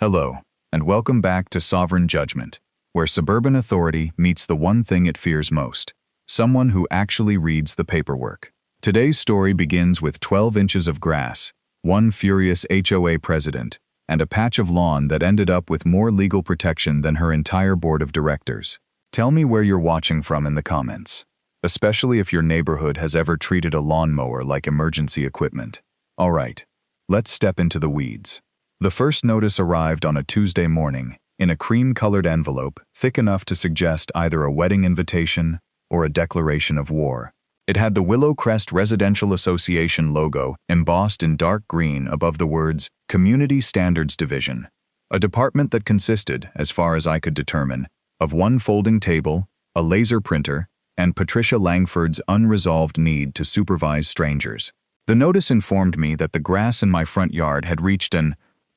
Hello, and welcome back to Sovereign Judgment, where suburban authority meets the one thing it fears most, someone who actually reads the paperwork. Today's story begins with 12 inches of grass, one furious HOA president, and a patch of lawn that ended up with more legal protection than her entire board of directors. Tell me where you're watching from in the comments, especially if your neighborhood has ever treated a lawnmower like emergency equipment. All right, let's step into the weeds. The first notice arrived on a Tuesday morning, in a cream-colored envelope thick enough to suggest either a wedding invitation or a declaration of war. It had the Willow Crest Residential Association logo embossed in dark green above the words Community Standards Division, a department that consisted, as far as I could determine, of one folding table, a laser printer, and Patricia Langford's unresolved need to supervise strangers. The notice informed me that the grass in my front yard had reached an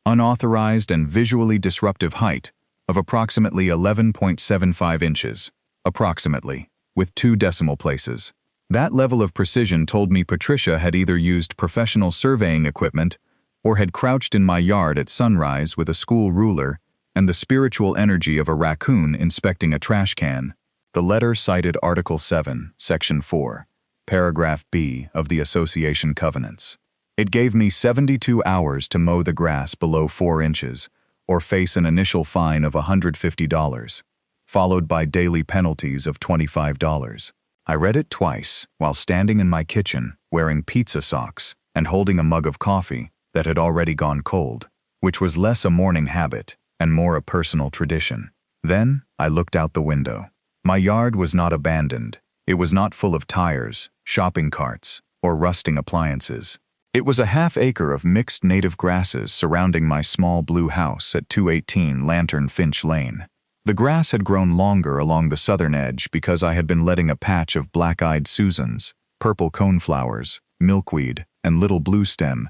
unauthorized and visually disruptive height of approximately 11.75 inches, approximately, with 2 decimal places. That level of precision told me Patricia had either used professional surveying equipment or had crouched in my yard at sunrise with a school ruler and the spiritual energy of a raccoon inspecting a trash can. The letter cited Article 7, Section 4, Paragraph B of the Association Covenants. It gave me 72 hours to mow the grass below 4 inches, or face an initial fine of $150, followed by daily penalties of $25. I read it twice while standing in my kitchen, wearing pizza socks and holding a mug of coffee that had already gone cold, which was less a morning habit and more a personal tradition. Then I looked out the window. My yard was not abandoned. It was not full of tires, shopping carts, or rusting appliances. It was a half-acre of mixed native grasses surrounding my small blue house at 218 Lantern Finch Lane. The grass had grown longer along the southern edge because I had been letting a patch of black-eyed Susans, purple coneflowers, milkweed, and little bluestem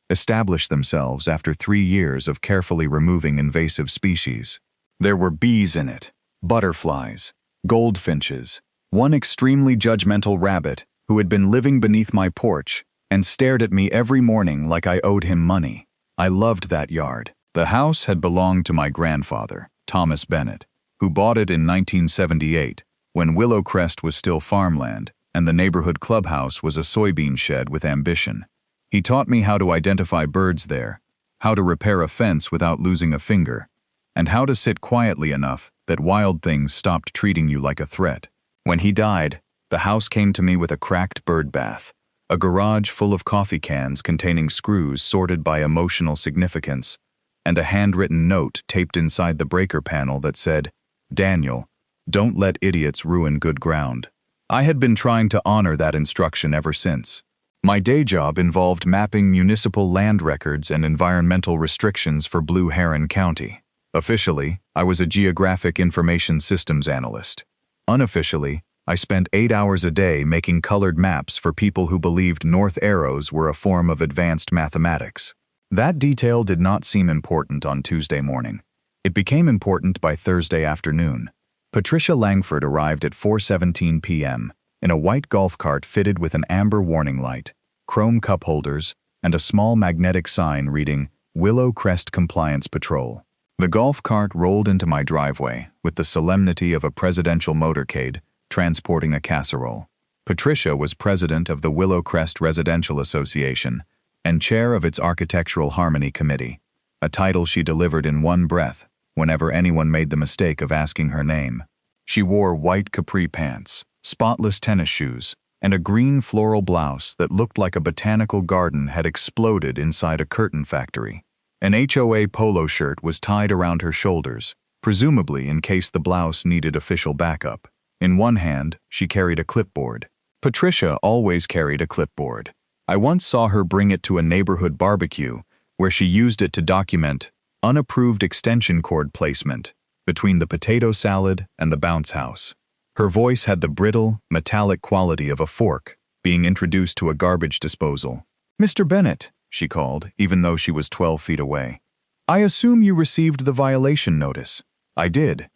establish themselves after 3 years of carefully removing invasive species. There were bees in it, butterflies, goldfinches, one extremely judgmental rabbit who had been living beneath my porch and stared at me every morning like I owed him money. I loved that yard. The house had belonged to my grandfather, Thomas Bennett, who bought it in 1978 when Willow Crest was still farmland and the neighborhood clubhouse was a soybean shed with ambition. He taught me how to identify birds there, how to repair a fence without losing a finger, and how to sit quietly enough that wild things stopped treating you like a threat. When he died, the house came to me with a cracked bird bath, a garage full of coffee cans containing screws sorted by emotional significance, and a handwritten note taped inside the breaker panel that said, "Daniel, don't let idiots ruin good ground." I had been trying to honor that instruction ever since. My day job involved mapping municipal land records and environmental restrictions for Blue Heron County. Officially, I was a geographic information systems analyst. Unofficially, I spent 8 hours a day making colored maps for people who believed north arrows were a form of advanced mathematics. That detail did not seem important on Tuesday morning. It became important by Thursday afternoon. Patricia Langford arrived at 4:17 p.m. in a white golf cart fitted with an amber warning light, chrome cup holders, and a small magnetic sign reading Willow Crest Compliance Patrol. The golf cart rolled into my driveway with the solemnity of a presidential motorcade transporting a casserole. Patricia was president of the Willow Crest Residential Association and chair of its Architectural Harmony Committee, a title she delivered in one breath whenever anyone made the mistake of asking her name. She wore white capri pants, spotless tennis shoes, and a green floral blouse that looked like a botanical garden had exploded inside a curtain factory. An HOA polo shirt was tied around her shoulders, presumably in case the blouse needed official backup. In one hand, she carried a clipboard. Patricia always carried a clipboard. I once saw her bring it to a neighborhood barbecue where she used it to document unapproved extension cord placement between the potato salad and the bounce house. Her voice had the brittle, metallic quality of a fork being introduced to a garbage disposal. "Mr. Bennett," she called, even though she was 12 feet away. "I assume you received the violation notice." I did.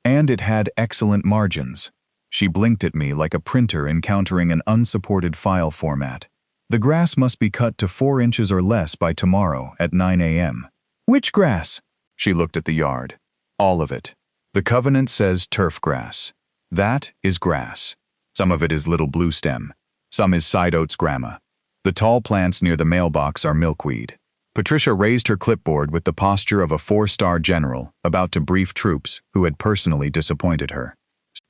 And it had excellent margins. She blinked at me like a printer encountering an unsupported file format. "The grass must be cut to 4 inches or less by tomorrow at 9 a.m. Which grass? She looked at the yard. All of it. The covenant says turf grass. That is grass. Some of it is little blue stem. Some is side oats grama. The tall plants near the mailbox are milkweed. Patricia raised her clipboard with the posture of a 4-star general about to brief troops who had personally disappointed her.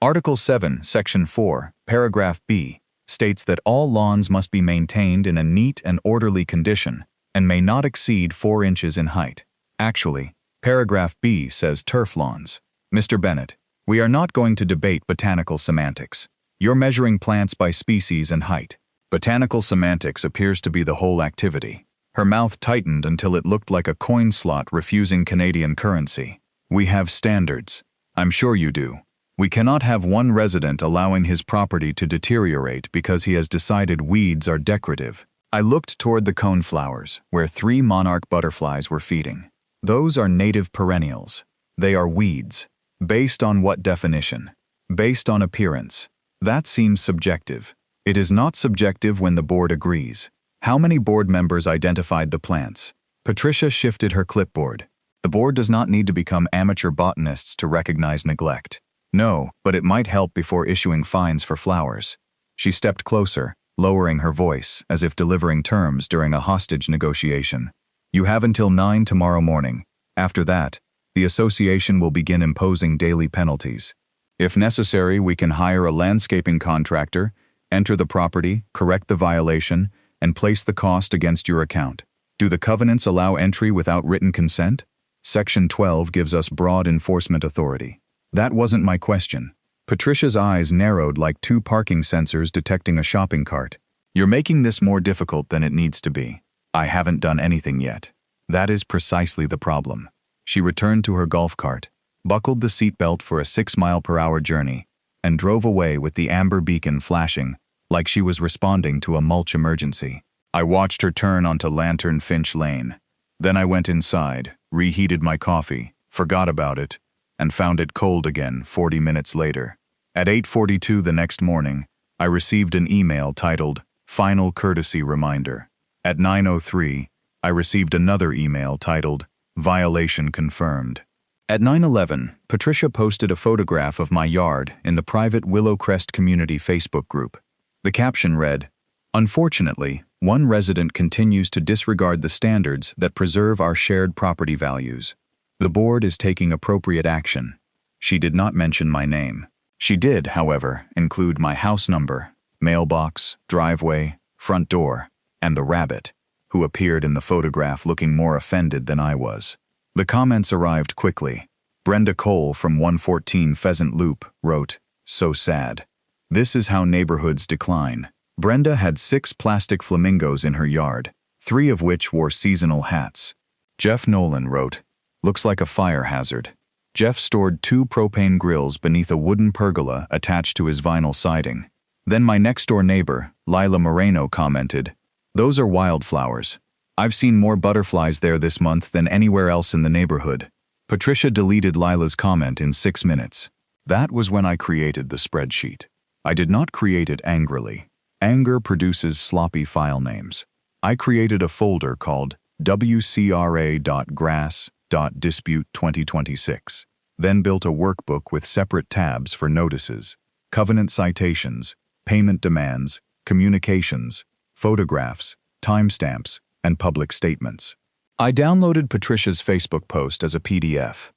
Article 7, Section 4, Paragraph B, states that all lawns must be maintained in a neat and orderly condition and may not exceed 4 inches in height. Actually, Paragraph B says turf lawns. Mr. Bennett, we are not going to debate botanical semantics. You're measuring plants by species and height. Botanical semantics appears to be the whole activity. Her mouth tightened until it looked like a coin slot refusing Canadian currency. We have standards. I'm sure you do. We cannot have one resident allowing his property to deteriorate because he has decided weeds are decorative. I looked toward the coneflowers, where 3 monarch butterflies were feeding. Those are native perennials. They are weeds. Based on what definition? Based on appearance. That seems subjective. It is not subjective when the board agrees. How many board members identified the plants? Patricia shifted her clipboard. The board does not need to become amateur botanists to recognize neglect. No, but it might help before issuing fines for flowers. She stepped closer, lowering her voice, as if delivering terms during a hostage negotiation. You have until 9 tomorrow morning. After that, the association will begin imposing daily penalties. If necessary, we can hire a landscaping contractor, enter the property, correct the violation, and place the cost against your account. Do the covenants allow entry without written consent? Section 12 gives us broad enforcement authority. That wasn't my question. Patricia's eyes narrowed like 2 parking sensors detecting a shopping cart. You're making this more difficult than it needs to be. I haven't done anything yet. That is precisely the problem. She returned to her golf cart, buckled the seatbelt for a 6-mile-per-hour journey, and drove away with the amber beacon flashing like she was responding to a mulch emergency. I watched her turn onto Lantern Finch Lane. Then I went inside, reheated my coffee, forgot about it, and found it cold again 40 minutes later. At 8:42 the next morning, I received an email titled, Final Courtesy Reminder. At 9:03, I received another email titled, Violation Confirmed. At 9:11, Patricia posted a photograph of my yard in the private Willow Crest Community Facebook group. The caption read, Unfortunately, one resident continues to disregard the standards that preserve our shared property values. The board is taking appropriate action. She did not mention my name. She did, however, include my house number, mailbox, driveway, front door, and the rabbit, who appeared in the photograph looking more offended than I was. The comments arrived quickly. Brenda Cole from 114 Pheasant Loop wrote, So sad. This is how neighborhoods decline. Brenda had 6 plastic flamingos in her yard, 3 of which wore seasonal hats. Jeff Nolan wrote, Looks like a fire hazard. Jeff stored 2 propane grills beneath a wooden pergola attached to his vinyl siding. Then my next-door neighbor, Lila Moreno, commented, Those are wildflowers. I've seen more butterflies there this month than anywhere else in the neighborhood. Patricia deleted Lila's comment in 6 minutes. That was when I created the spreadsheet. I did not create it angrily. Anger produces sloppy file names. I created a folder called wcra.grass.dispute2026, then built a workbook with separate tabs for notices, covenant citations, payment demands, communications, photographs, timestamps, and public statements. I downloaded Patricia's Facebook post as a PDF.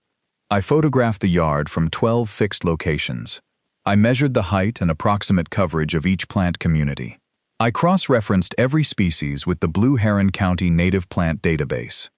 I photographed the yard from 12 fixed locations. I measured the height and approximate coverage of each plant community. I cross-referenced every species with the Blue Heron County Native Plant Database.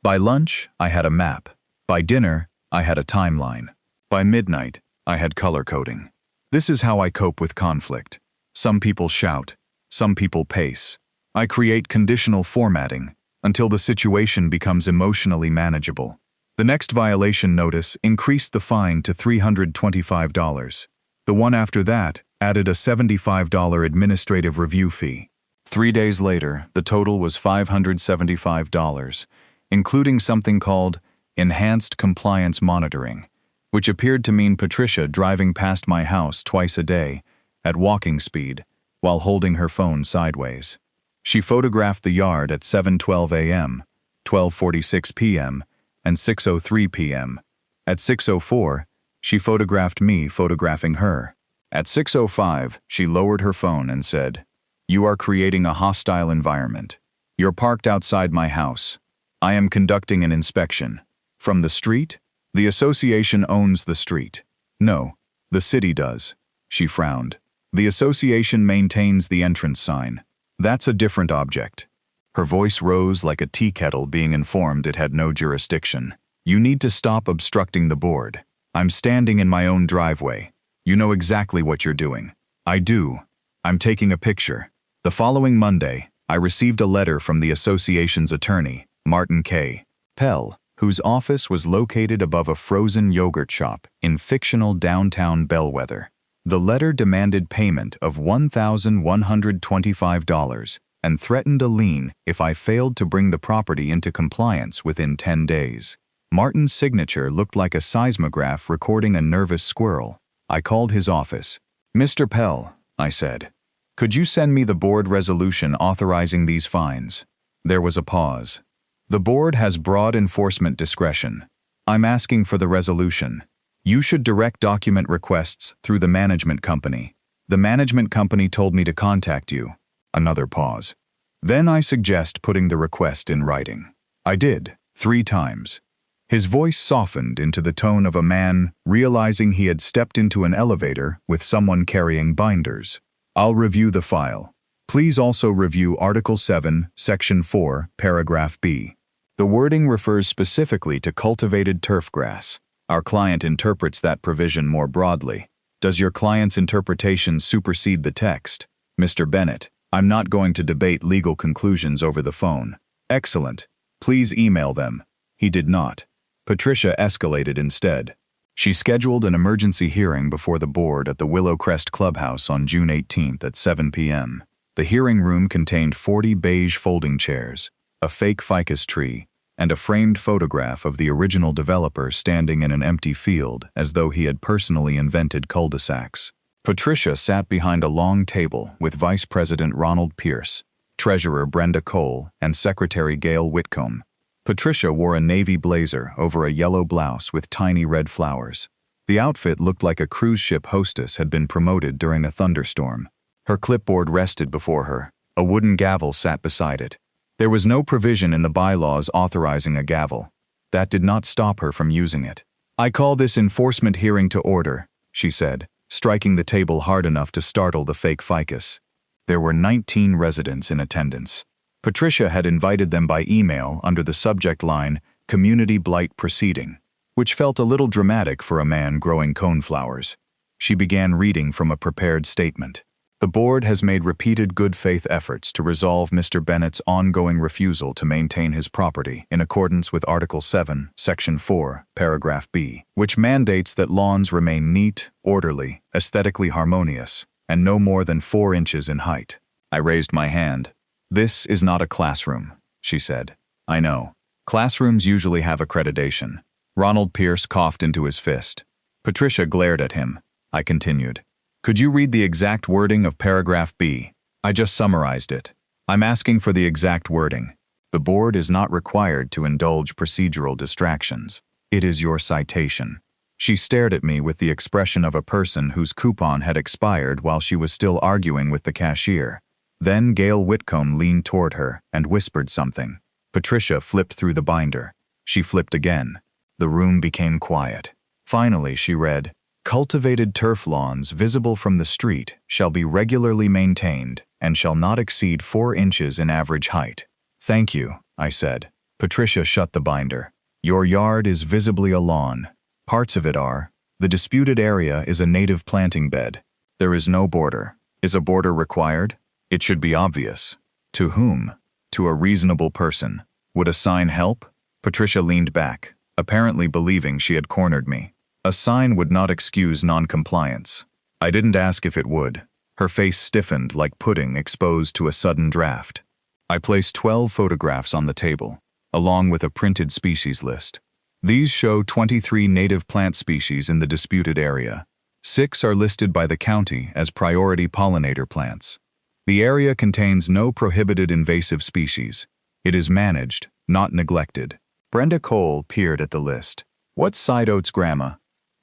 By lunch, I had a map. By dinner, I had a timeline. By midnight, I had color coding. This is how I cope with conflict. Some people shout. Some people pace. I create conditional formatting until the situation becomes emotionally manageable. The next violation notice increased the fine to $325. The one after that added a $75 administrative review fee. 3 days later, the total was $575, including something called Enhanced Compliance Monitoring, which appeared to mean Patricia driving past my house twice a day at walking speed while holding her phone sideways. She photographed the yard at 7:12 a.m., 12:46 p.m., and 6:03 p.m. At 6:04, she photographed me photographing her. At 6:05, she lowered her phone and said, "You are creating a hostile environment. You're parked outside my house. I am conducting an inspection. From the street? The association owns the street." "No, the city does." She frowned. "The association maintains the entrance sign. That's a different object." Her voice rose like a tea kettle being informed it had no jurisdiction. "You need to stop obstructing the board. I'm standing in my own driveway. You know exactly what you're doing." "I do. I'm taking a picture." The following Monday, I received a letter from the association's attorney, Martin K. Pell, whose office was located above a frozen yogurt shop in fictional downtown Bellwether. The letter demanded payment of $1,125 and threatened a lien if I failed to bring the property into compliance within 10 days. Martin's signature looked like a seismograph recording a nervous squirrel. I called his office. "Mr. Pell," I said, "could you send me the board resolution authorizing these fines?" There was a pause. "The board has broad enforcement discretion. I'm asking for the resolution. You should direct document requests through the management company. The management company told me to contact you." Another pause. "Then I suggest putting the request in writing." I did, 3 times. His voice softened into the tone of a man realizing he had stepped into an elevator with someone carrying binders. "I'll review the file. Please also review Article 7, Section 4, Paragraph B. The wording refers specifically to cultivated turf grass. Our client interprets that provision more broadly. Does your client's interpretation supersede the text?" "Mr. Bennett, I'm not going to debate legal conclusions over the phone." "Excellent. Please email them." He did not. Patricia escalated instead. She scheduled an emergency hearing before the board at the Willow Crest Clubhouse on June 18th at 7 p.m. The hearing room contained 40 beige folding chairs, a fake ficus tree, and a framed photograph of the original developer standing in an empty field as though he had personally invented cul-de-sacs. Patricia sat behind a long table with Vice President Ronald Pierce, Treasurer Brenda Cole, and Secretary Gail Whitcomb. Patricia wore a navy blazer over a yellow blouse with tiny red flowers. The outfit looked like a cruise ship hostess had been promoted during a thunderstorm. Her clipboard rested before her. A wooden gavel sat beside it. There was no provision in the bylaws authorizing a gavel. That did not stop her from using it. "I call this enforcement hearing to order," she said, striking the table hard enough to startle the fake ficus. There were 19 residents in attendance. Patricia had invited them by email under the subject line, "Community Blight Proceeding," which felt a little dramatic for a man growing coneflowers. She began reading from a prepared statement. "The board has made repeated good faith efforts to resolve Mr. Bennett's ongoing refusal to maintain his property in accordance with Article 7, Section 4, Paragraph B, which mandates that lawns remain neat, orderly, aesthetically harmonious, and no more than 4 inches in height." I raised my hand. "This is not a classroom," she said. "I know. Classrooms usually have accreditation." Ronald Pierce coughed into his fist. Patricia glared at him. I continued. "Could you read the exact wording of Paragraph B? I just summarized it. I'm asking for the exact wording. The board is not required to indulge procedural distractions. It is your citation." She stared at me with the expression of a person whose coupon had expired while she was still arguing with the cashier. Then Gail Whitcomb leaned toward her and whispered something. Patricia flipped through the binder. She flipped again. The room became quiet. Finally, she read, "Cultivated turf lawns visible from the street shall be regularly maintained and shall not exceed 4 inches in average height." "Thank you," I said. Patricia shut the binder. "Your yard is visibly a lawn. Parts of it are. The disputed area is a native planting bed. There is no border. Is a border required? It should be obvious. To whom? To a reasonable person. Would a sign help?" Patricia leaned back, apparently believing she had cornered me. "A sign would not excuse non-compliance." I didn't ask if it would. Her face stiffened like pudding exposed to a sudden draft. I placed 12 photographs on the table, along with a printed species list. These show 23 native plant species in the disputed area. 6 are listed by the county as priority pollinator plants. The area contains no prohibited invasive species. It is managed, not neglected. Brenda Cole peered at the list. What's side oats grandma?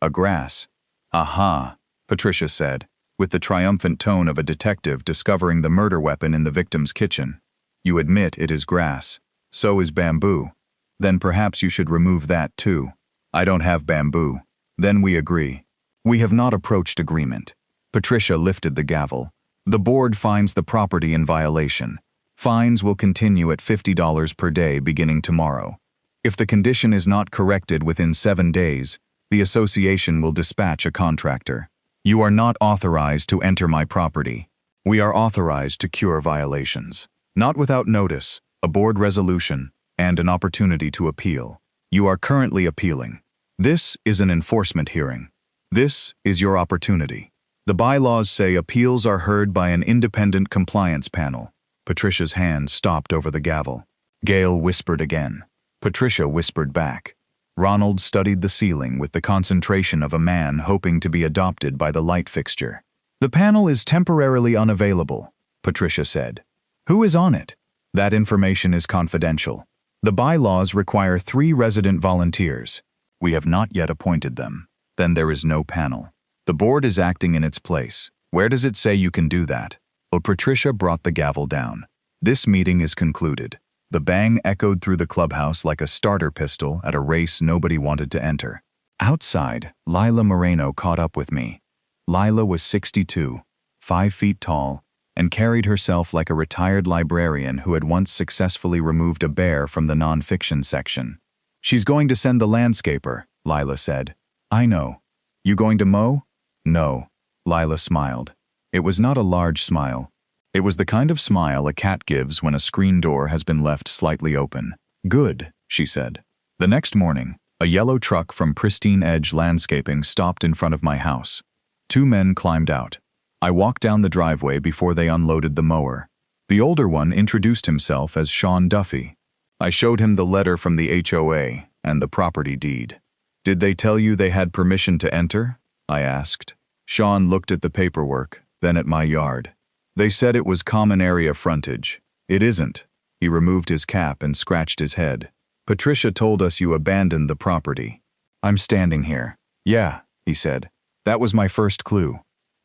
A grass. Aha, Patricia said, with the triumphant tone of a detective discovering the murder weapon in the victim's kitchen. You admit it is grass. So is bamboo. Then perhaps you should remove that too. I don't have bamboo. Then we agree. We have not approached agreement. Patricia lifted the gavel. The board finds the property in violation. Fines will continue at $50 per day beginning tomorrow. If the condition is not corrected within 7 days, the association will dispatch a contractor. You are not authorized to enter my property. We are authorized to cure violations. Not without notice, a board resolution, and an opportunity to appeal. You are currently appealing. This is an enforcement hearing. This is your opportunity. The bylaws say appeals are heard by an independent compliance panel. Patricia's hand stopped over the gavel. Gail whispered again. Patricia whispered back. Ronald studied the ceiling with the concentration of a man hoping to be adopted by the light fixture. The panel is temporarily unavailable, Patricia said. Who is on it? That information is confidential. The bylaws require 3 resident volunteers. We have not yet appointed them. Then there is no panel. The board is acting in its place. Where does it say you can do that? Well, Patricia brought the gavel down. This meeting is concluded. The bang echoed through the clubhouse like a starter pistol at a race nobody wanted to enter. Outside, Lila Moreno caught up with me. Lila was 62, 5 feet tall, and carried herself like a retired librarian who had once successfully removed a bear from the nonfiction section. She's going to send the landscaper, Lila said. I know. You going to mow? No. Lila smiled. It was not a large smile. It was the kind of smile a cat gives when a screen door has been left slightly open. Good, she said. The next morning, a yellow truck from Pristine Edge Landscaping stopped in front of my house. 2 men climbed out. I walked down the driveway before they unloaded the mower. The older one introduced himself as Sean Duffy. I showed him the letter from the HOA and the property deed. Did they tell you they had permission to enter? I asked. Sean looked at the paperwork, then at my yard. They said it was common area frontage. It isn't. He removed his cap and scratched his head. Patricia told us you abandoned the property. I'm standing here. Yeah, he said. That was my first clue.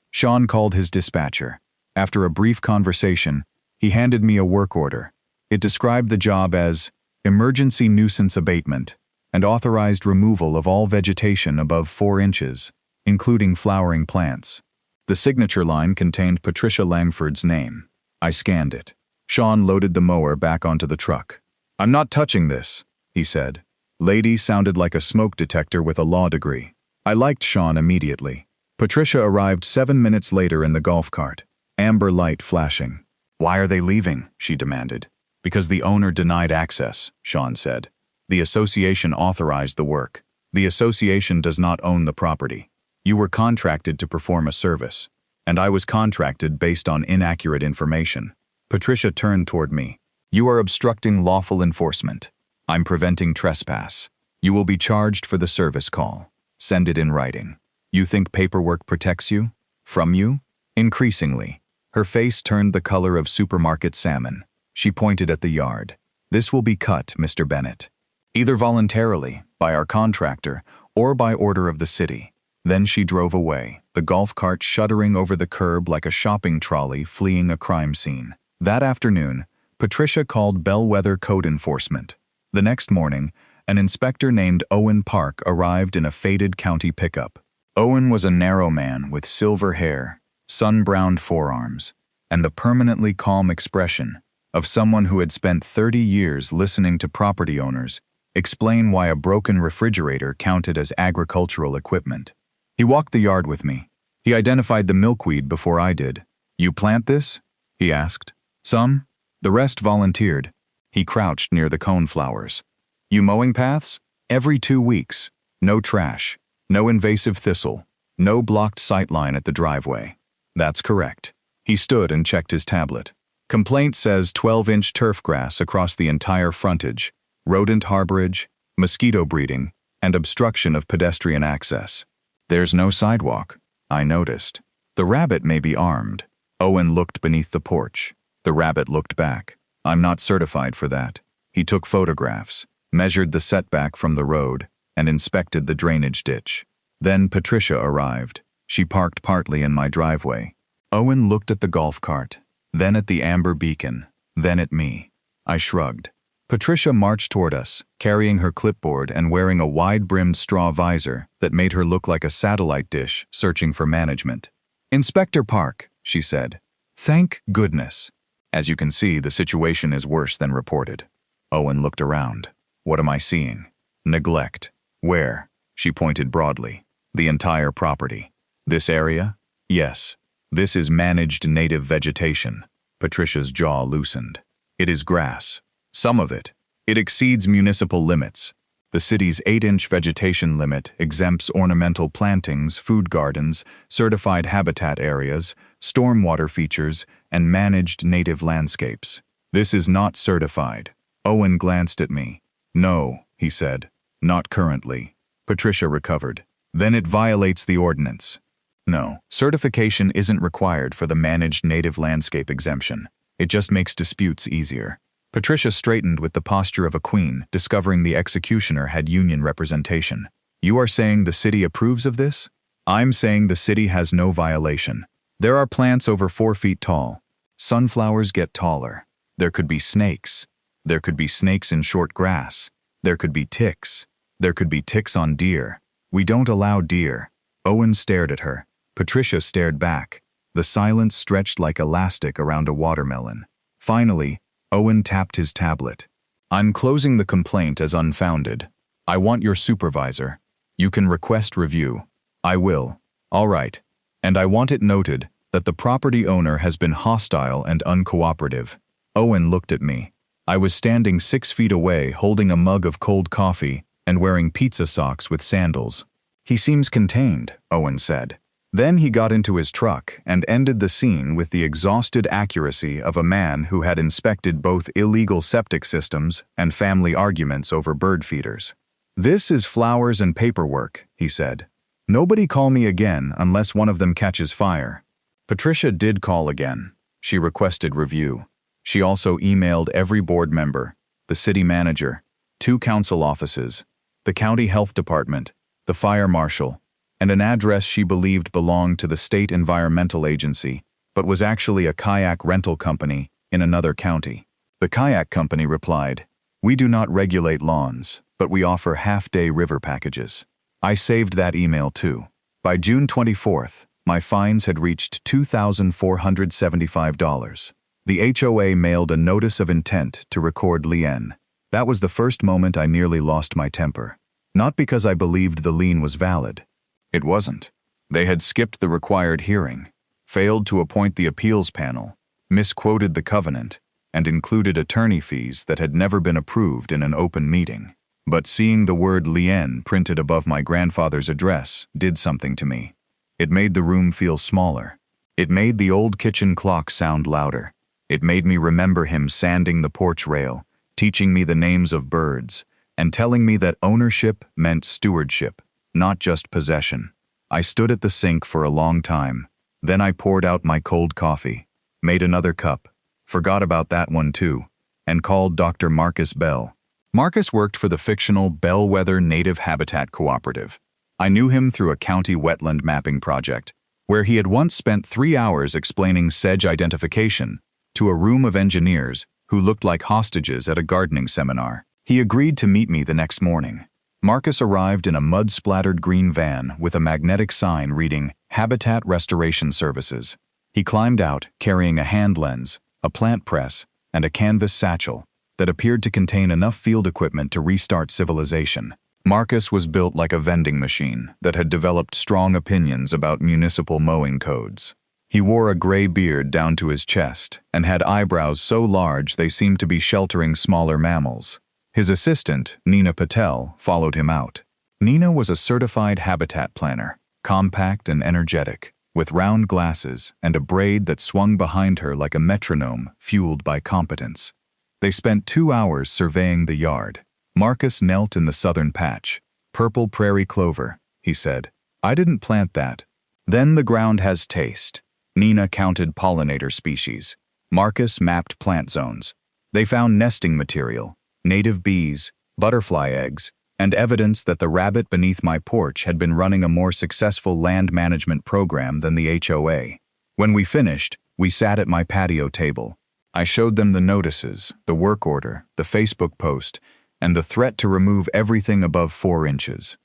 Sean called his dispatcher. After a brief conversation, he handed me a work order. It described the job as emergency nuisance abatement and authorized removal of all vegetation above 4 inches, including flowering plants. The signature line contained Patricia Langford's name. I scanned it. Sean loaded the mower back onto the truck. I'm not touching this, he said. Lady sounded like a smoke detector with a law degree. I liked Sean immediately. Patricia arrived 7 minutes later in the golf cart, amber light flashing. Why are they leaving? She demanded. Because the owner denied access, Sean said. The association authorized the work. The association does not own the property. You were contracted to perform a service, and I was contracted based on inaccurate information. Patricia turned toward me. You are obstructing lawful enforcement. I'm preventing trespass. You will be charged for the service call. Send it in writing. You think paperwork protects you? From you? Increasingly. Her face turned the color of supermarket salmon. She pointed at the yard. This will be cut, Mr. Bennett. Either voluntarily, by our contractor, or by order of the city. Then she drove away, the golf cart shuddering over the curb like a shopping trolley fleeing a crime scene. That afternoon, Patricia called Bellwether Code Enforcement. The next morning, an inspector named Owen Park arrived in a faded county pickup. Owen was a narrow man with silver hair, sun-browned forearms, and the permanently calm expression of someone who had spent 30 years listening to property owners explain why a broken refrigerator counted as agricultural equipment. He walked the yard with me. He identified the milkweed before I did. You plant this? He asked. Some. The rest volunteered. He crouched near the coneflowers. You mowing paths? Every 2 weeks. No trash. No invasive thistle. No blocked sightline at the driveway. That's correct. He stood and checked his tablet. Complaint says 12-inch turf grass across the entire frontage, rodent harborage, mosquito breeding, and obstruction of pedestrian access. There's no sidewalk, I noticed. The rabbit may be armed. Owen looked beneath the porch. The rabbit looked back. I'm not certified for that. He took photographs. measured the setback from the road, and inspected the drainage ditch. Then Patricia arrived. She parked partly in my driveway. Owen looked at the golf cart, then at the amber beacon, then at me. I shrugged. Patricia marched toward us, carrying her clipboard and wearing a wide-brimmed straw visor that made her look like a satellite dish searching for management. "Inspector Park," she said. "Thank goodness." As you can see, the situation is worse than reported. Owen looked around. What am I seeing? Neglect. Where? She pointed broadly. The entire property. This area? Yes. This is managed native vegetation. Patricia's jaw loosened. It is grass. Some of it. It exceeds municipal limits. The city's 8-inch vegetation limit exempts ornamental plantings, food gardens, certified habitat areas, stormwater features, and managed native landscapes. This is not certified. Owen glanced at me. "No," he said. "Not currently." Patricia recovered. "Then it violates the ordinance." "No, certification isn't required for the managed native landscape exemption. It just makes disputes easier." Patricia straightened with the posture of a queen, discovering the executioner had union representation. "You are saying the city approves of this?" "I'm saying the city has no violation. There are plants over 4 feet tall. Sunflowers get taller. There could be snakes. There could be snakes in short grass. There could be ticks. There could be ticks on deer. We don't allow deer." Owen stared at her. Patricia stared back. The silence stretched like elastic around a watermelon. Finally, Owen tapped his tablet. "I'm closing the complaint as unfounded. I want your supervisor. You can request review." "I will." "All right. And I want it noted that the property owner has been hostile and uncooperative." Owen looked at me. I was standing 6 feet away holding a mug of cold coffee and wearing pizza socks with sandals. "He seems contained," Owen said. Then he got into his truck and ended the scene with the exhausted accuracy of a man who had inspected both illegal septic systems and family arguments over bird feeders. "This is flowers and paperwork," he said. "Nobody call me again unless one of them catches fire." Patricia did call again. She requested review. She also emailed every board member, the city manager, 2 council offices, the county health department, the fire marshal, and an address she believed belonged to the state environmental agency, but was actually a kayak rental company in another county. The kayak company replied, "We do not regulate lawns, but we offer half-day river packages." I saved that email too. By June 24th, my fines had reached $2,475. The HOA mailed a notice of intent to record lien. That was the first moment I nearly lost my temper. Not because I believed the lien was valid. It wasn't. They had skipped the required hearing, failed to appoint the appeals panel, misquoted the covenant, and included attorney fees that had never been approved in an open meeting. But seeing the word lien printed above my grandfather's address did something to me. It made the room feel smaller. It made the old kitchen clock sound louder. It made me remember him sanding the porch rail, teaching me the names of birds, and telling me that ownership meant stewardship, not just possession. I stood at the sink for a long time. Then I poured out my cold coffee, made another cup, forgot about that one too, and called Dr. Marcus Bell. Marcus worked for the fictional Bellwether Native Habitat Cooperative. I knew him through a county wetland mapping project, where he had once spent 3 hours explaining sedge identification to a room of engineers who looked like hostages at a gardening seminar. He agreed to meet me the next morning. Marcus arrived in a mud-splattered green van with a magnetic sign reading Habitat Restoration Services. He climbed out carrying a hand lens, a plant press, and a canvas satchel that appeared to contain enough field equipment to restart civilization. Marcus was built like a vending machine that had developed strong opinions about municipal mowing codes. He wore a gray beard down to his chest and had eyebrows so large they seemed to be sheltering smaller mammals. His assistant, Nina Patel, followed him out. Nina was a certified habitat planner, compact and energetic, with round glasses and a braid that swung behind her like a metronome fueled by competence. They spent 2 hours surveying the yard. Marcus knelt in the southern patch. "Purple prairie clover," he said. "I didn't plant that." "Then the ground has taste." Nina counted pollinator species. Marcus mapped plant zones. They found nesting material, native bees, butterfly eggs, and evidence that the rabbit beneath my porch had been running a more successful land management program than the HOA. When we finished, we sat at my patio table. I showed them the notices, the work order, the Facebook post, and the threat to remove everything above 4 inches.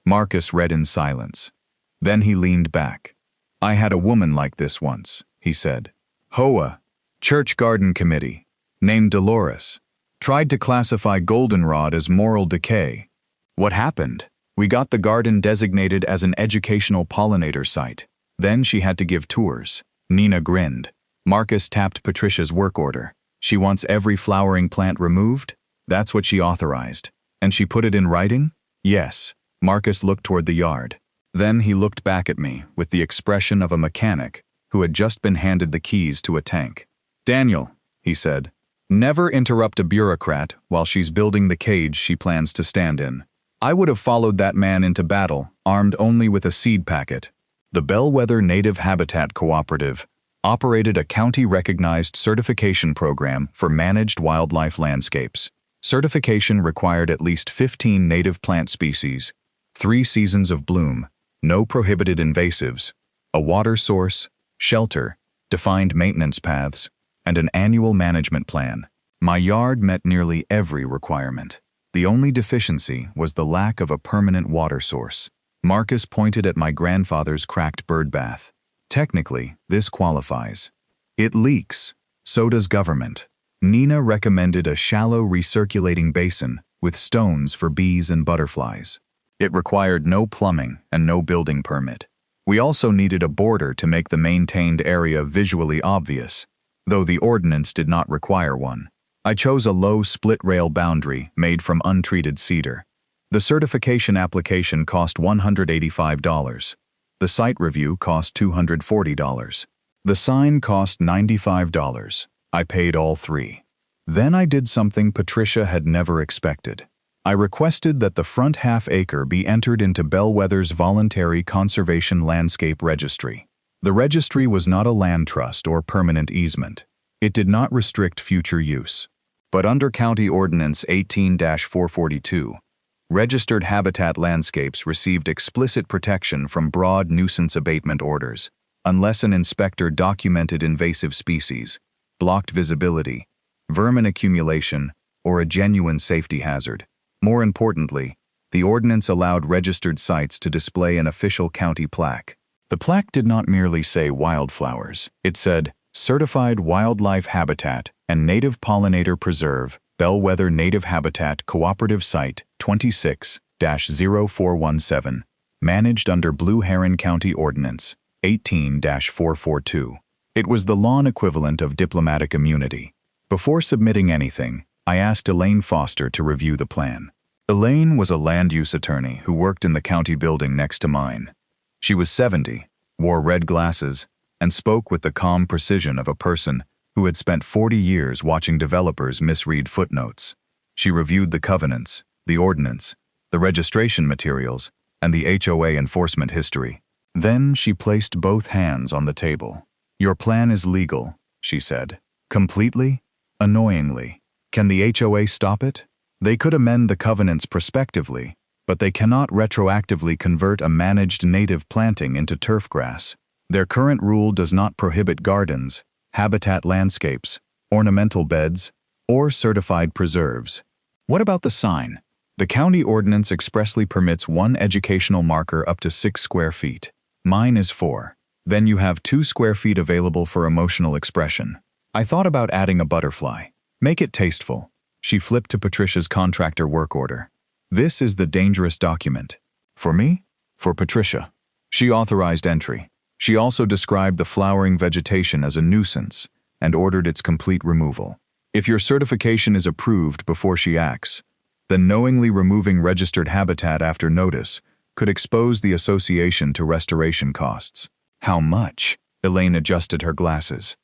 Marcus read in silence. Then he leaned back. "I had a woman like this once," he said. "HOA, Church Garden Committee, named Dolores, tried to classify goldenrod as moral decay. What happened? We got the garden designated as an educational pollinator site. Then she had to give tours." Nina grinned. Marcus tapped Patricia's work order. "She wants every flowering plant removed? That's what she authorized. And she put it in writing?" "Yes." Marcus looked toward the yard. Then he looked back at me with the expression of a mechanic who had just been handed the keys to a tank. "Daniel," he said, "never interrupt a bureaucrat while she's building the cage she plans to stand in." I would have followed that man into battle, armed only with a seed packet. The Bellwether Native Habitat Cooperative operated a county-recognized certification program for managed wildlife landscapes. Certification required at least 15 native plant species, 3 seasons of bloom, no prohibited invasives, a water source, shelter, defined maintenance paths, and an annual management plan. My yard met nearly every requirement. The only deficiency was the lack of a permanent water source. Marcus pointed at my grandfather's cracked bird bath. "Technically, this qualifies. It leaks. So does government." Nina recommended a shallow recirculating basin with stones for bees and butterflies. It required no plumbing and no building permit. We also needed a border to make the maintained area visually obvious, though the ordinance did not require one. I chose a low split-rail boundary made from untreated cedar. The certification application cost $185. The site review cost $240. The sign cost $95. I paid all 3. Then I did something Patricia had never expected. I requested that the front half-acre be entered into Bellwether's Voluntary Conservation Landscape Registry. The registry was not a land trust or permanent easement. It did not restrict future use. But under County Ordinance 18-442, registered habitat landscapes received explicit protection from broad nuisance abatement orders, unless an inspector documented invasive species, blocked visibility, vermin accumulation, or a genuine safety hazard. More importantly, the ordinance allowed registered sites to display an official county plaque. The plaque did not merely say wildflowers. It said, "Certified Wildlife Habitat and Native Pollinator Preserve, Bellwether Native Habitat Cooperative Site 26-0417, managed under Blue Heron County Ordinance 18-442. It was the lawn equivalent of diplomatic immunity. Before submitting anything, I asked Elaine Foster to review the plan. Elaine was a land use attorney who worked in the county building next to mine. She was 70, wore red glasses, and spoke with the calm precision of a person who had spent 40 years watching developers misread footnotes. She reviewed the covenants, the ordinance, the registration materials, and the HOA enforcement history. Then she placed both hands on the table. "Your plan is legal," she said. "Completely? Annoyingly. Can the HOA stop it? They could amend the covenants prospectively, but they cannot retroactively convert a managed native planting into turf grass. Their current rule does not prohibit gardens, habitat landscapes, ornamental beds, or certified preserves." What about the sign? The county ordinance expressly permits 1 educational marker up to 6 square feet. Mine is 4. Then you have 2 square feet available for emotional expression. I thought about adding a butterfly. Make it tasteful. She flipped to Patricia's contractor work order. "This is the dangerous document." "For me?" "For Patricia." She authorized entry. She also described the flowering vegetation as a nuisance and ordered its complete removal. If your certification is approved before she acts, then knowingly removing registered habitat after notice could expose the association to restoration costs. "How much?" Elaine adjusted her glasses.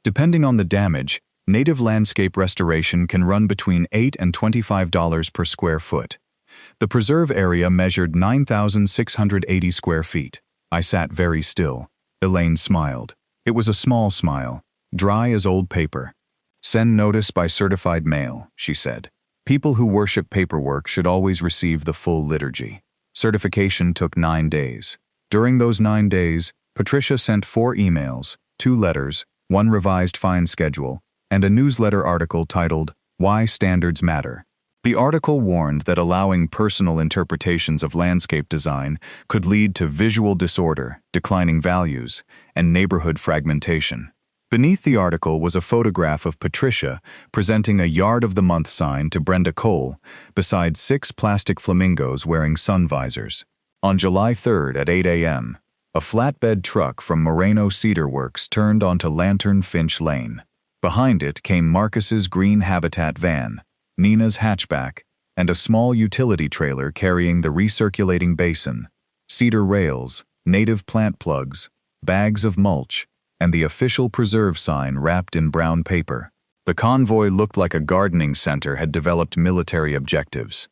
"Depending on the damage, native landscape restoration can run between $8 and $25 per square foot. The preserve area measured 9,680 square feet. I sat very still. Elaine smiled. It was a small smile, dry as old paper. "Send notice by certified mail," she said. People who worship paperwork should always receive the full liturgy. Certification took 9 days. During those 9 days, Patricia sent 4 emails, 2 letters, 1 revised fine schedule, and a newsletter article titled, "Why Standards Matter." The article warned that allowing personal interpretations of landscape design could lead to visual disorder, declining values, and neighborhood fragmentation. Beneath the article was a photograph of Patricia presenting a Yard of the Month sign to Brenda Cole, beside 6 plastic flamingos wearing sun visors. On July 3rd at 8 a.m., a flatbed truck from Moreno Cedar Works turned onto Lantern Finch Lane. Behind it came Marcus's green habitat van, Nina's hatchback, and a small utility trailer carrying the recirculating basin, cedar rails, native plant plugs, bags of mulch, and the official preserve sign wrapped in brown paper. The convoy looked like a gardening center had developed military objectives.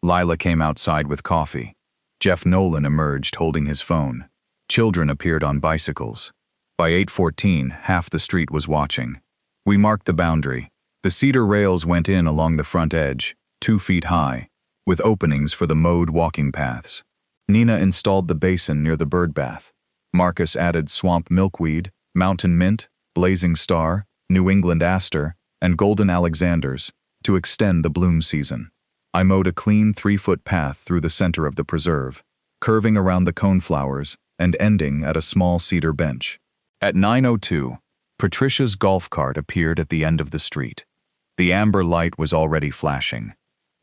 Lila came outside with coffee. Jeff Nolan emerged holding his phone. Children appeared on bicycles. By 8:14, half the street was watching. We marked the boundary. The cedar rails went in along the front edge, 2 feet high, with openings for the mowed walking paths. Nina installed the basin near the bird bath. Marcus added swamp milkweed, mountain mint, blazing star, New England aster, and golden alexanders to extend the bloom season. I mowed a clean 3-foot path through the center of the preserve, curving around the coneflowers and ending at a small cedar bench. At 9:02, Patricia's golf cart appeared at the end of the street. The amber light was already flashing.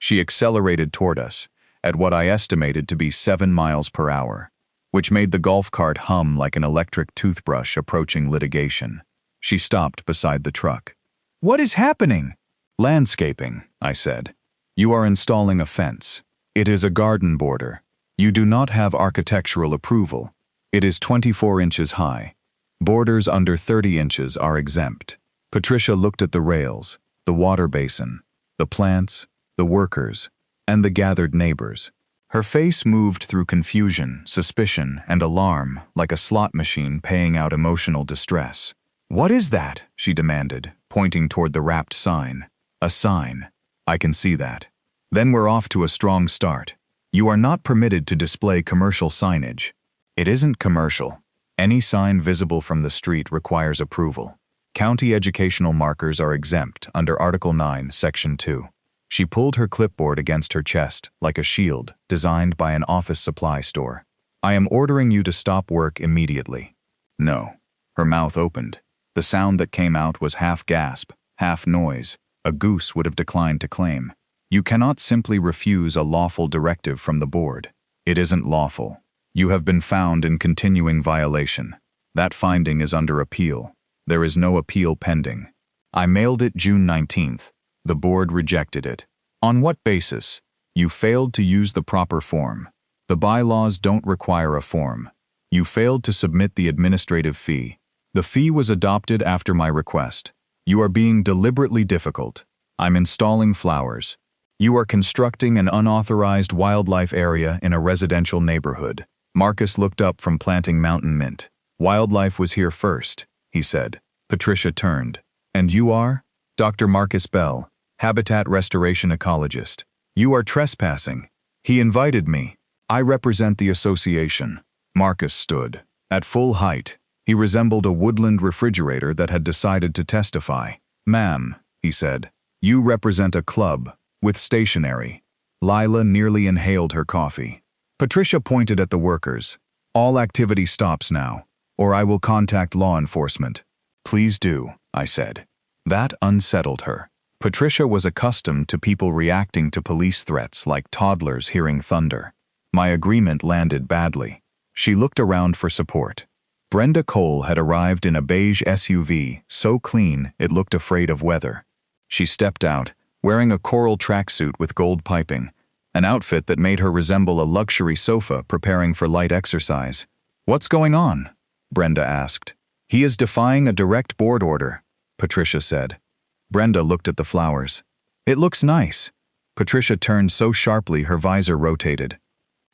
She accelerated toward us, at what I estimated to be 7 miles per hour, which made the golf cart hum like an electric toothbrush approaching litigation. She stopped beside the truck. "What is happening?" "Landscaping," I said. "You are installing a fence. It is a garden border. You do not have architectural approval. It is 24 inches high. Borders under 30 inches are exempt." Patricia looked at the rails, the water basin, the plants, the workers, and the gathered neighbors. Her face moved through confusion, suspicion, and alarm, like a slot machine paying out emotional distress. "What is that?" she demanded, pointing toward the wrapped sign. "A sign. I can see that." "Then we're off to a strong start. You are not permitted to display commercial signage." "It isn't commercial. Any sign visible from the street requires approval. County educational markers are exempt under Article 9, Section 2. She pulled her clipboard against her chest like a shield designed by an office supply store. "I am ordering you to stop work immediately." "No." Her mouth opened. The sound that came out was half gasp, half noise. A goose would have declined to claim. "You cannot simply refuse a lawful directive from the board. It isn't lawful. You have been found in continuing violation. That finding is under appeal. There is no appeal pending." I mailed it June 19th. The board rejected it. "On what basis?" "You failed to use the proper form. The bylaws don't require a form. You failed to submit the administrative fee. The fee was adopted after my request. You are being deliberately difficult. I'm installing flowers. You are constructing an unauthorized wildlife area in a residential neighborhood." Marcus looked up from planting mountain mint. "Wildlife was here first," he said. Patricia turned. "And you are?" "Dr. Marcus Bell, habitat restoration ecologist." "You are trespassing." "He invited me. I represent the association." Marcus stood. At full height, he resembled a woodland refrigerator that had decided to testify. "Ma'am," he said, "you represent a club, with stationery." Lila nearly inhaled her coffee. Patricia pointed at the workers. "All activity stops now, or I will contact law enforcement." "Please do," I said. That unsettled her. Patricia was accustomed to people reacting to police threats like toddlers hearing thunder. My agreement landed badly. She looked around for support. Brenda Cole had arrived in a beige SUV, so clean it looked afraid of weather. She stepped out, wearing a coral tracksuit with gold piping, an outfit that made her resemble a luxury sofa preparing for light exercise. "What's going on?" Brenda asked. "He is defying a direct board order," Patricia said. Brenda looked at the flowers. "It looks nice." Patricia turned so sharply her visor rotated.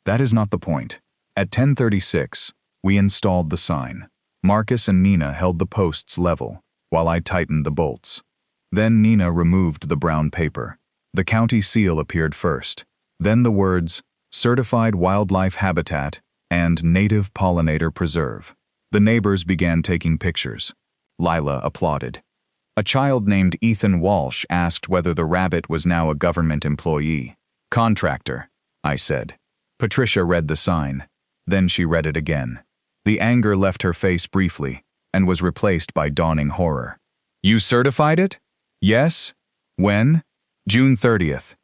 "That is not the point." At 10:36, we installed the sign. Marcus and Nina held the posts level, while I tightened the bolts. Then Nina removed the brown paper. The county seal appeared first, then the words, Certified Wildlife Habitat and Native Pollinator Preserve. The neighbors began taking pictures. Lila applauded. A child named Ethan Walsh asked whether the rabbit was now a government employee. Contractor, I said. Patricia read the sign. Then she read it again. The anger left her face briefly and was replaced by dawning horror. You certified it? Yes. When? June 30th.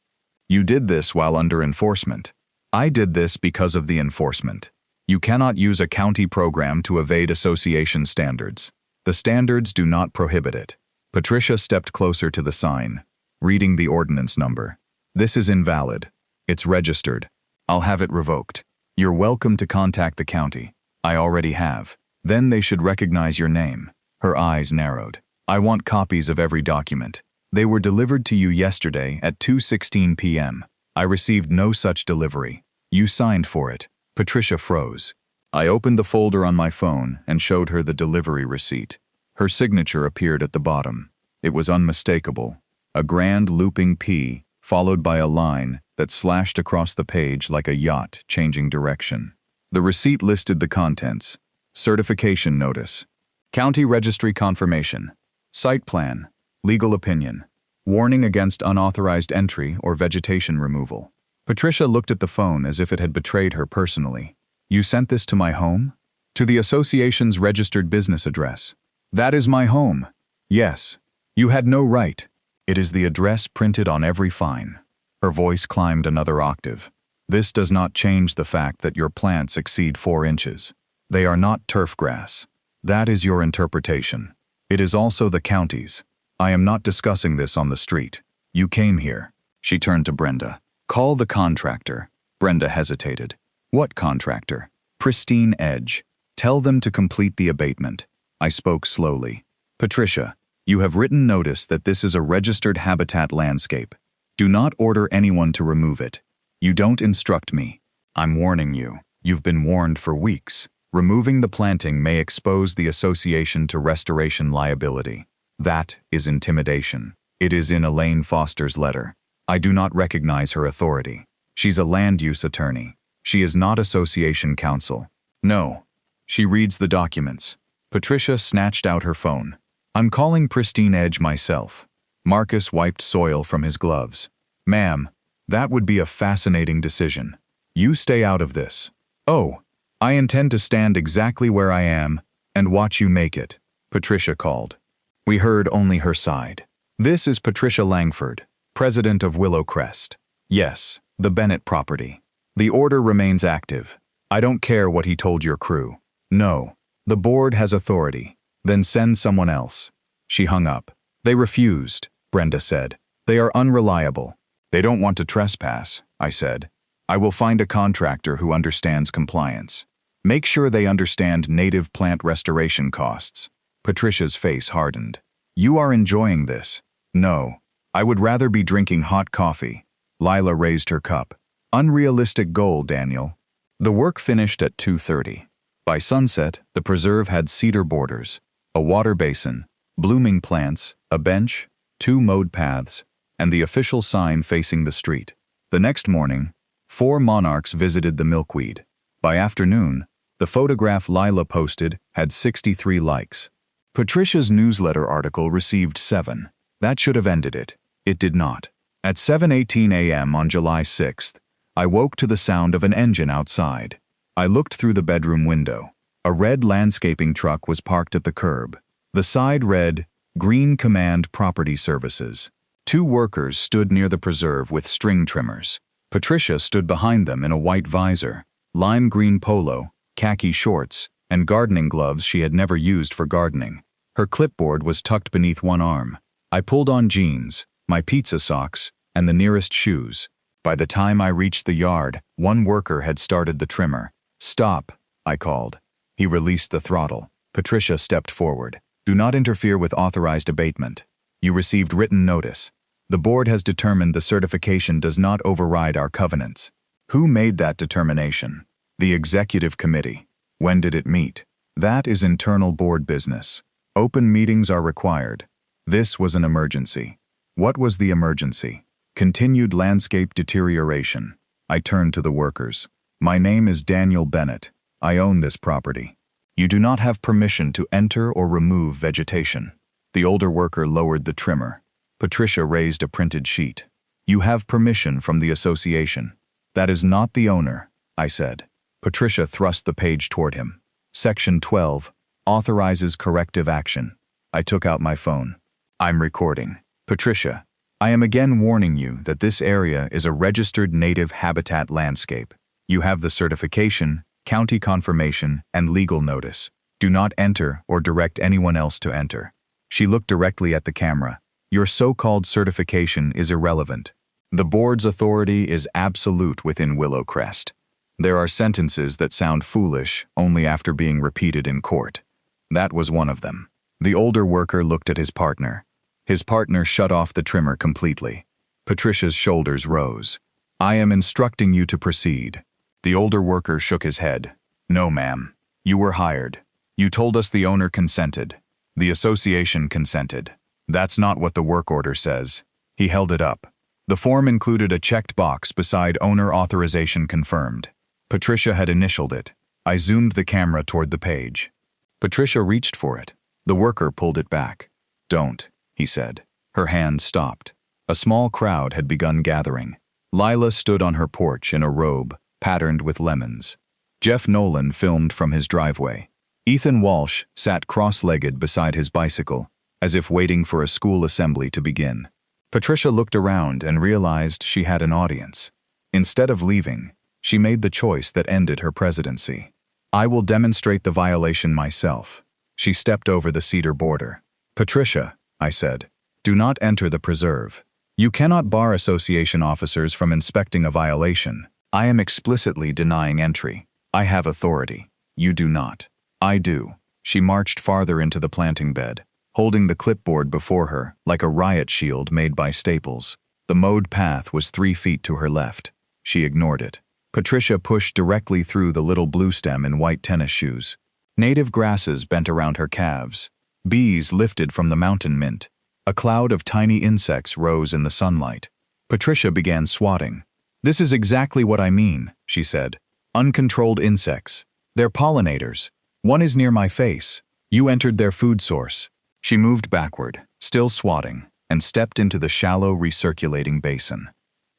You did this while under enforcement. I did this because of the enforcement. You cannot use a county program to evade association standards. The standards do not prohibit it. Patricia stepped closer to the sign, reading the ordinance number. This is invalid. It's registered. I'll have it revoked. You're welcome to contact the county. I already have. Then they should recognize your name. Her eyes narrowed. I want copies of every document. They were delivered to you yesterday at 2:16 p.m. I received no such delivery. You signed for it. Patricia froze. I opened the folder on my phone and showed her the delivery receipt. Her signature appeared at the bottom. It was unmistakable. A grand looping P, followed by a line that slashed across the page like a yacht changing direction. The receipt listed the contents. Certification notice. County registry confirmation. Site plan. Legal opinion. Warning against unauthorized entry or vegetation removal. Patricia looked at the phone as if it had betrayed her personally. You sent this to my home? To the association's registered business address. That is my home. Yes. You had no right. It is the address printed on every fine. Her voice climbed another octave. This does not change the fact that your plants exceed 4 inches. They are not turf grass. That is your interpretation. It is also the county's. I am not discussing this on the street. You came here. She turned to Brenda. Call the contractor. Brenda hesitated. What contractor? Pristine Edge. Tell them to complete the abatement. I spoke slowly. Patricia, you have written notice that this is a registered habitat landscape. Do not order anyone to remove it. You don't instruct me. I'm warning you. You've been warned for weeks. Removing the planting may expose the association to restoration liability. That is intimidation. It is in Elaine Foster's letter. I do not recognize her authority. She's a land use attorney. She is not association counsel. No. She reads the documents. Patricia snatched out her phone. I'm calling Pristine Edge myself. Marcus wiped soil from his gloves. Ma'am, that would be a fascinating decision. You stay out of this. Oh, I intend to stand exactly where I am and watch you make it, Patricia called. We heard only her side. This is Patricia Langford, president of Willow Crest. Yes, the Bennett property. The order remains active. I don't care what he told your crew. No, the board has authority. Then send someone else. She hung up. They refused, Brenda said. They are unreliable. They don't want to trespass, I said. I will find a contractor who understands compliance. Make sure they understand native plant restoration costs. Patricia's face hardened. You are enjoying this. No, I would rather be drinking hot coffee. Lila raised her cup. Unrealistic goal, Daniel. The work finished at 2:30. By sunset, the preserve had cedar borders, a water basin, blooming plants, a bench, 2 mowed paths, and the official sign facing the street. The next morning, 4 monarchs visited the milkweed. By afternoon, the photograph Lila posted had 63 likes. Patricia's newsletter article received 7. That should have ended it. It did not. At 7:18 a.m. on July 6th, I woke to the sound of an engine outside. I looked through the bedroom window. A red landscaping truck was parked at the curb. The side read, Green Command Property Services. 2 workers stood near the preserve with string trimmers. Patricia stood behind them in a white visor, lime green polo, khaki shorts, and gardening gloves she had never used for gardening. Her clipboard was tucked beneath one arm. I pulled on jeans, my pizza socks, and the nearest shoes. By the time I reached the yard, 1 worker had started the trimmer. Stop, I called. He released the throttle. Patricia stepped forward. Do not interfere with authorized abatement. You received written notice. The board has determined the certification does not override our covenants. Who made that determination? The executive committee. When did it meet? That is internal board business. Open meetings are required. This was an emergency. What was the emergency? Continued landscape deterioration. I turned to the workers. My name is Daniel Bennett. I own this property. You do not have permission to enter or remove vegetation. The older worker lowered the trimmer. Patricia raised a printed sheet. You have permission from the association. That is not the owner, I said. Patricia thrust the page toward him. Section 12 authorizes corrective action. I took out my phone. I'm recording. Patricia, I am again warning you that this area is a registered native habitat landscape. You have the certification, county confirmation, and legal notice. Do not enter or direct anyone else to enter. She looked directly at the camera. Your so-called certification is irrelevant. The board's authority is absolute within Willow Crest. There are sentences that sound foolish only after being repeated in court. That was one of them. The older worker looked at his partner. His partner shut off the trimmer completely. Patricia's shoulders rose. I am instructing you to proceed. The older worker shook his head. No, ma'am. You were hired. You told us the owner consented. The association consented. That's not what the work order says. He held it up. The form included a checked box beside owner authorization confirmed. Patricia had initialed it. I zoomed the camera toward the page. Patricia reached for it. The worker pulled it back. Don't, he said. Her hand stopped. A small crowd had begun gathering. Lila stood on her porch in a robe, patterned with lemons. Jeff Nolan filmed from his driveway. Ethan Walsh sat cross-legged beside his bicycle, as if waiting for a school assembly to begin. Patricia looked around and realized she had an audience. Instead of leaving, she made the choice that ended her presidency. I will demonstrate the violation myself. She stepped over the cedar border. Patricia, I said, do not enter the preserve. You cannot bar association officers from inspecting a violation. I am explicitly denying entry. I have authority. You do not. I do. She marched farther into the planting bed, holding the clipboard before her like a riot shield made by staples. The mowed path was 3 feet to her left. She ignored it. Patricia pushed directly through the little blue stem in white tennis shoes. Native grasses bent around her calves. Bees lifted from the mountain mint. A cloud of tiny insects rose in the sunlight. Patricia began swatting. This is exactly what I mean, she said. Uncontrolled insects. They're pollinators. One is near my face. You entered their food source. She moved backward, still swatting, and stepped into the shallow recirculating basin.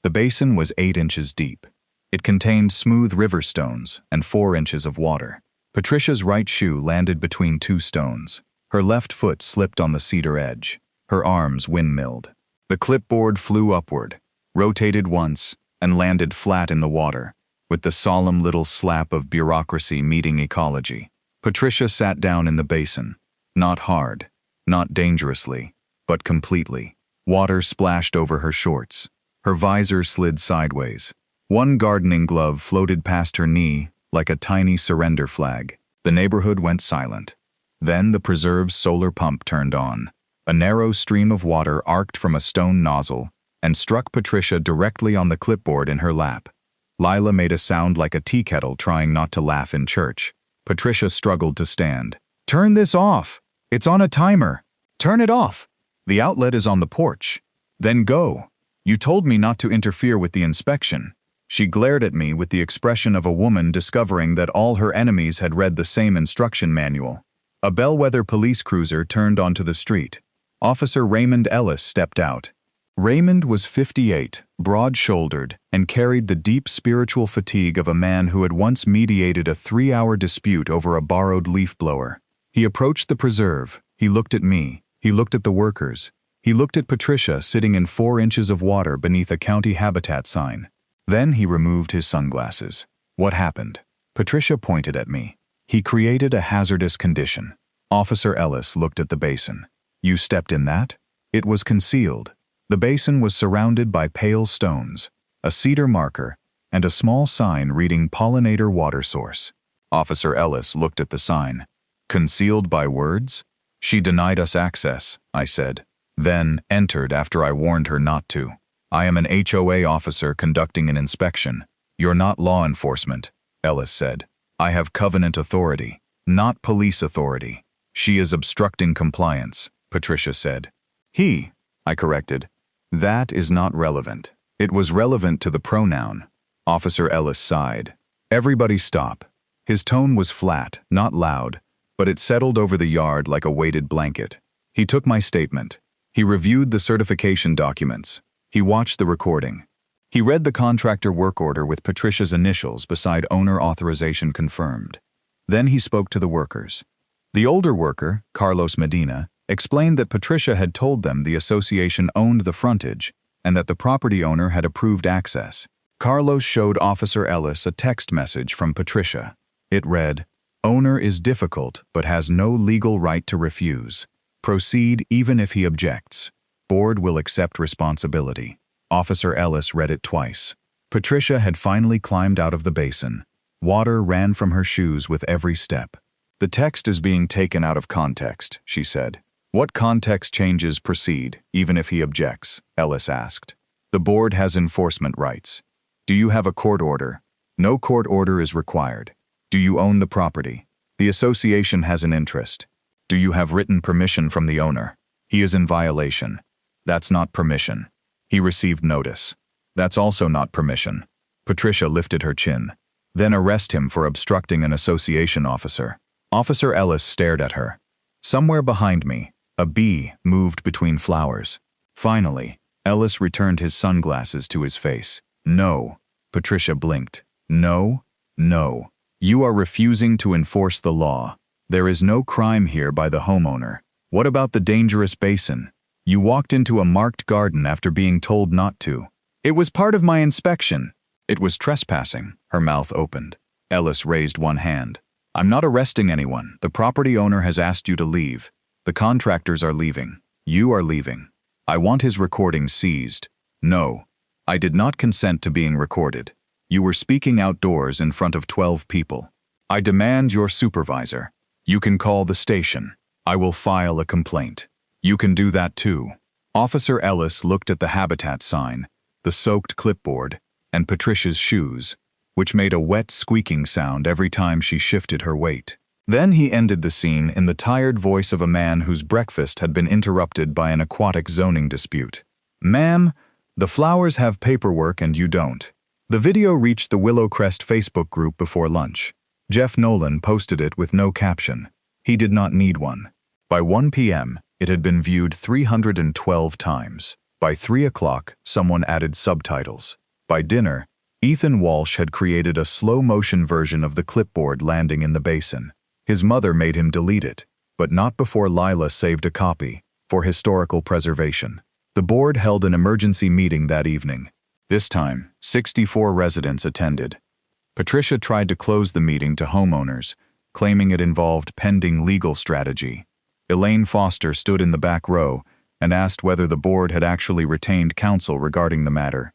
The basin was 8 inches deep. It contained smooth river stones and 4 inches of water. Patricia's right shoe landed between 2 stones. Her left foot slipped on the cedar edge. Her arms windmilled. The clipboard flew upward, rotated once, and landed flat in the water, with the solemn little slap of bureaucracy meeting ecology. Patricia sat down in the basin. Not hard, not dangerously, but completely. Water splashed over her shorts. Her visor slid sideways. One gardening glove floated past her knee like a tiny surrender flag. The neighborhood went silent. Then the preserve's solar pump turned on. A narrow stream of water arced from a stone nozzle and struck Patricia directly on the clipboard in her lap. Lila made a sound like a tea kettle trying not to laugh in church. Patricia struggled to stand. Turn this off. It's on a timer. Turn it off. The outlet is on the porch. Then go. You told me not to interfere with the inspection. She glared at me with the expression of a woman discovering that all her enemies had read the same instruction manual. A bellwether police cruiser turned onto the street. Officer Raymond Ellis stepped out. Raymond was 58, broad-shouldered, and carried the deep spiritual fatigue of a man who had once mediated a 3-hour dispute over a borrowed leaf blower. He approached the preserve. He looked at me. He looked at the workers. He looked at Patricia sitting in 4 inches of water beneath a county habitat sign. Then he removed his sunglasses. What happened? Patricia pointed at me. He created a hazardous condition. Officer Ellis looked at the basin. You stepped in that? It was concealed. The basin was surrounded by pale stones, a cedar marker, and a small sign reading Pollinator Water Source. Officer Ellis looked at the sign. Concealed by words? She denied us access, I said, then entered after I warned her not to. I am an HOA officer conducting an inspection. You're not law enforcement, Ellis said. I have covenant authority, not police authority. She is obstructing compliance, Patricia said. I corrected. That is not relevant. It was relevant to the pronoun. Officer Ellis sighed. Everybody stop. His tone was flat, not loud, but it settled over the yard like a weighted blanket. He took my statement. He reviewed the certification documents. He watched the recording. He read the contractor work order with Patricia's initials beside owner authorization confirmed. Then he spoke to the workers. The older worker, Carlos Medina, explained that Patricia had told them the association owned the frontage and that the property owner had approved access. Carlos showed Officer Ellis a text message from Patricia. It read, "Owner is difficult but has no legal right to refuse. Proceed even if he objects. Board will accept responsibility." Officer Ellis read it twice. Patricia had finally climbed out of the basin. Water ran from her shoes with every step. "The text is being taken out of context," she said. "What context changes proceed, even if he objects?" Ellis asked. "The board has enforcement rights. Do you have a court order?" "No court order is required." "Do you own the property?" "The association has an interest." "Do you have written permission from the owner?" "He is in violation." "That's not permission." "He received notice." "That's also not permission." Patricia lifted her chin. "Then arrest him for obstructing an association officer." Officer Ellis stared at her. Somewhere behind me, a bee moved between flowers. Finally, Ellis returned his sunglasses to his face. "No." Patricia blinked. "No, no. You are refusing to enforce the law. There is no crime here by the homeowner. What about the dangerous basin? You walked into a marked garden after being told not to." "It was part of my inspection." "It was trespassing." Her mouth opened. Ellis raised one hand. "I'm not arresting anyone. The property owner has asked you to leave. The contractors are leaving. You are leaving. I want his recording seized." "No. I did not consent to being recorded. You were speaking outdoors in front of 12 people. I demand your supervisor. You can call the station. I will file a complaint. You can do that too." Officer Ellis looked at the habitat sign, the soaked clipboard, and Patricia's shoes, which made a wet squeaking sound every time she shifted her weight. Then he ended the scene in the tired voice of a man whose breakfast had been interrupted by an aquatic zoning dispute. "Ma'am, the flowers have paperwork and you don't." The video reached the Willow Crest Facebook group before lunch. Jeff Nolan posted it with no caption. He did not need one. By 1 p.m., it had been viewed 312 times. By 3 o'clock, someone added subtitles. By dinner, Ethan Walsh had created a slow-motion version of the clipboard landing in the basin. His mother made him delete it, but not before Lila saved a copy, for historical preservation. The board held an emergency meeting that evening. This time, 64 residents attended. Patricia tried to close the meeting to homeowners, claiming it involved pending legal strategy. Elaine Foster stood in the back row and asked whether the board had actually retained counsel regarding the matter.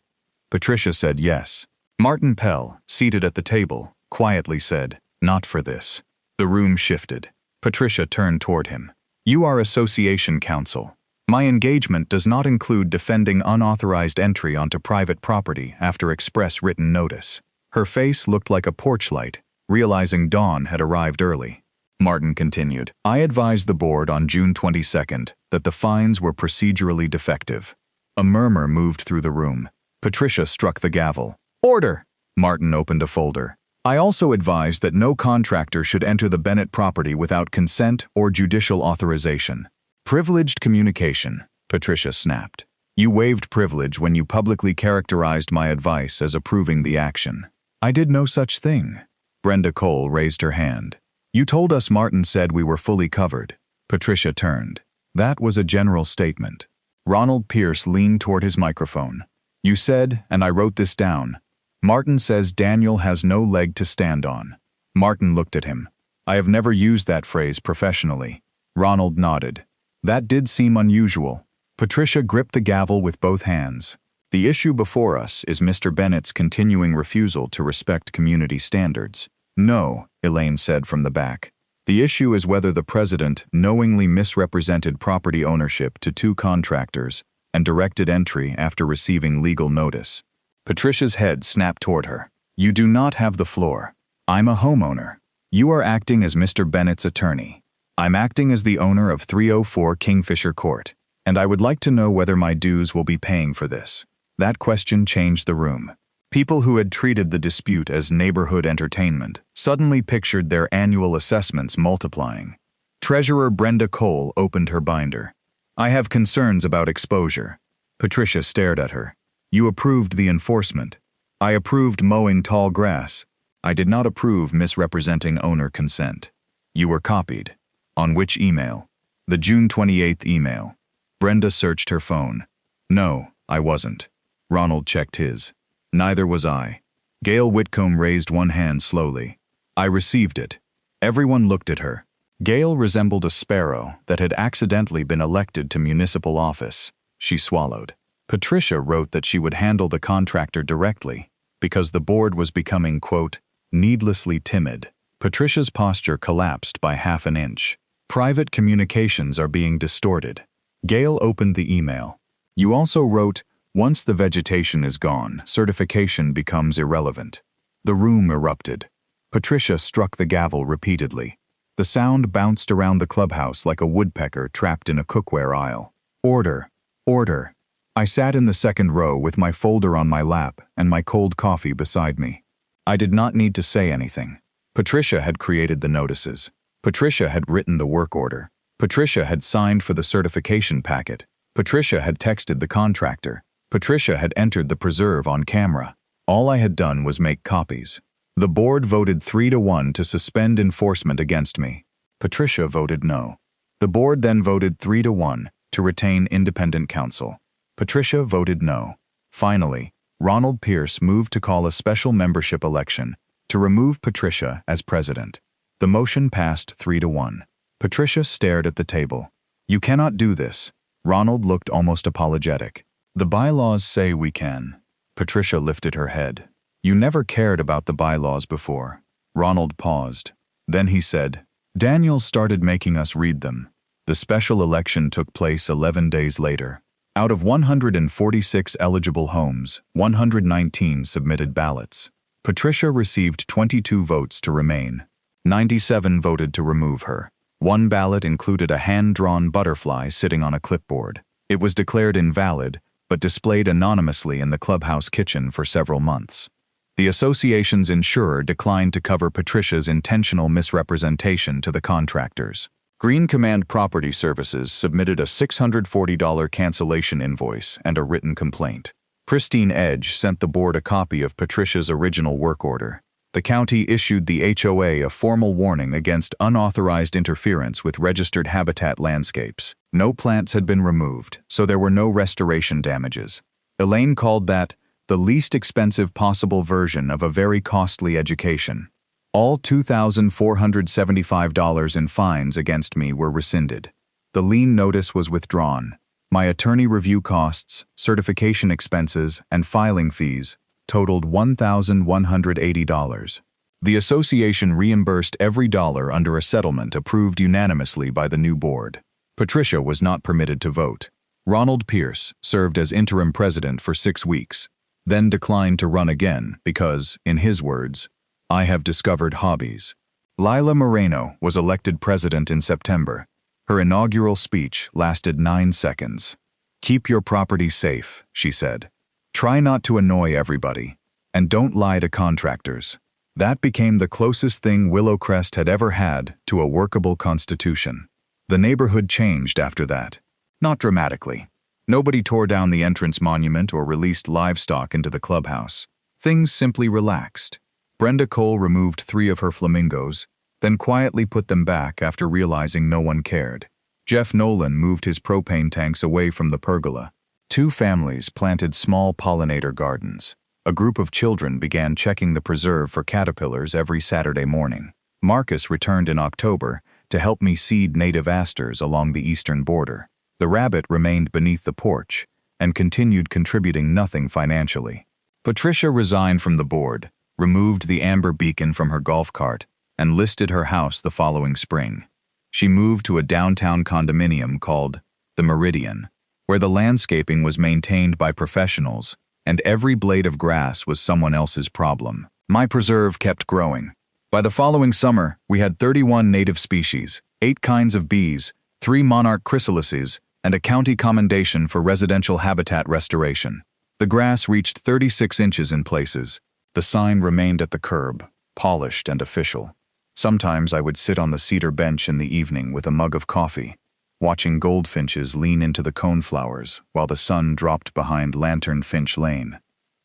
Patricia said yes. Martin Pell, seated at the table, quietly said, "Not for this." The room shifted. Patricia turned toward him. "You are association counsel. My engagement does not include defending unauthorized entry onto private property after express written notice." Her face looked like a porch light, realizing dawn had arrived early. Martin continued, "I advised the board on June 22nd that the fines were procedurally defective." A murmur moved through the room. Patricia struck the gavel. "Order!" Martin opened a folder. "I also advised that no contractor should enter the Bennett property without consent or judicial authorization." "Privileged communication," Patricia snapped. "You waived privilege when you publicly characterized my advice as approving the action." "I did no such thing." Brenda Cole raised her hand. "You told us Martin said we were fully covered." Patricia turned. "That was a general statement." Ronald Pierce leaned toward his microphone. "You said, and I wrote this down, Martin says Daniel has no leg to stand on." Martin looked at him. "I have never used that phrase professionally." Ronald nodded. "That did seem unusual." Patricia gripped the gavel with both hands. "The issue before us is Mr. Bennett's continuing refusal to respect community standards." "No," Elaine said from the back. "The issue is whether the president knowingly misrepresented property ownership to 2 contractors and directed entry after receiving legal notice." Patricia's head snapped toward her. "You do not have the floor. I'm a homeowner. You are acting as Mr. Bennett's attorney. I'm acting as the owner of 304 Kingfisher Court. And I would like to know whether my dues will be paying for this. That question changed the room. People who had treated the dispute as neighborhood entertainment suddenly pictured their annual assessments multiplying. Treasurer Brenda Cole opened her binder. I have concerns about exposure. Patricia stared at her. You approved the enforcement. I approved mowing tall grass. I did not approve misrepresenting owner consent. You were copied. On which email? The June 28th email. Brenda searched her phone. No, I wasn't. Ronald checked his. Neither was I. Gail Whitcomb raised one hand slowly. I received it. Everyone looked at her. Gail resembled a sparrow that had accidentally been elected to municipal office. She swallowed. Patricia wrote that she would handle the contractor directly because the board was becoming, quote, needlessly timid. Patricia's posture collapsed by half an inch. Private communications are being distorted. Gail opened the email. You also wrote, once the vegetation is gone, certification becomes irrelevant. The room erupted. Patricia struck the gavel repeatedly. The sound bounced around the clubhouse like a woodpecker trapped in a cookware aisle. Order. Order. I sat in the second row with my folder on my lap and my cold coffee beside me. I did not need to say anything. Patricia had created the notices. Patricia had written the work order. Patricia had signed for the certification packet. Patricia had texted the contractor. Patricia had entered the preserve on camera. All I had done was make copies. The board voted 3-1 to suspend enforcement against me. Patricia voted no. The board then voted 3-1 to retain independent counsel. Patricia voted no. Finally, Ronald Pierce moved to call a special membership election to remove Patricia as president. The motion passed 3-1. Patricia stared at the table. You cannot do this. Ronald looked almost apologetic. The bylaws say we can. Patricia lifted her head. You never cared about the bylaws before. Ronald paused. Then he said, Daniel started making us read them. The special election took place 11 days later. Out of 146 eligible homes, 119 submitted ballots. Patricia received 22 votes to remain. 97 voted to remove her. One ballot included a hand-drawn butterfly sitting on a clipboard. It was declared invalid, but displayed anonymously in the clubhouse kitchen for several months. The association's insurer declined to cover Patricia's intentional misrepresentation to the contractors. Green Command Property Services submitted a $640 cancellation invoice and a written complaint. Pristine Edge sent the board a copy of Patricia's original work order. The county issued the HOA a formal warning against unauthorized interference with registered habitat landscapes. No plants had been removed, so there were no restoration damages. Elaine called that the least expensive possible version of a very costly education. All $2,475 in fines against me were rescinded. The lien notice was withdrawn. My attorney review costs, certification expenses, and filing fees totaled $1,180. The association reimbursed every dollar under a settlement approved unanimously by the new board. Patricia was not permitted to vote. Ronald Pierce served as interim president for 6 weeks, then declined to run again because, in his words, I have discovered hobbies. Lila Moreno was elected president in September. Her inaugural speech lasted 9 seconds. Keep your property safe, she said. Try not to annoy everybody, and don't lie to contractors. That became the closest thing Willowcrest had ever had to a workable constitution. The neighborhood changed after that. Not dramatically. Nobody tore down the entrance monument or released livestock into the clubhouse. Things simply relaxed. Brenda Cole removed 3 of her flamingos, then quietly put them back after realizing no one cared. Jeff Nolan moved his propane tanks away from the pergola. 2 families planted small pollinator gardens. A group of children began checking the preserve for caterpillars every Saturday morning. Marcus returned in October to help me seed native asters along the eastern border. The rabbit remained beneath the porch and continued contributing nothing financially. Patricia resigned from the board, removed the amber beacon from her golf cart, and listed her house the following spring. She moved to a downtown condominium called The Meridian, where the landscaping was maintained by professionals and every blade of grass was someone else's problem. My preserve kept growing. By the following summer, we had 31 native species, 8 kinds of bees, 3 monarch chrysalises, and a county commendation for residential habitat restoration. The grass reached 36 inches in places. The sign remained at the curb, polished and official. Sometimes I would sit on the cedar bench in the evening with a mug of coffee, watching goldfinches lean into the coneflowers while the sun dropped behind Lanternfinch Lane.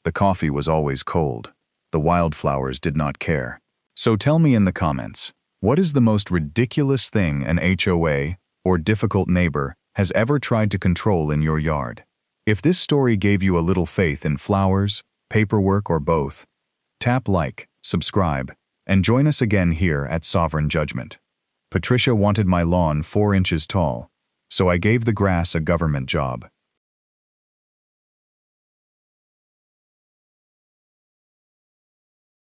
The coffee was always cold. The wildflowers did not care. So tell me in the comments, what is the most ridiculous thing an HOA or difficult neighbor has ever tried to control in your yard? If this story gave you a little faith in flowers, paperwork, or both, tap like, subscribe, and join us again here at Sovereign Judgment. Patricia wanted my lawn 4 inches tall, so I gave the grass a government job.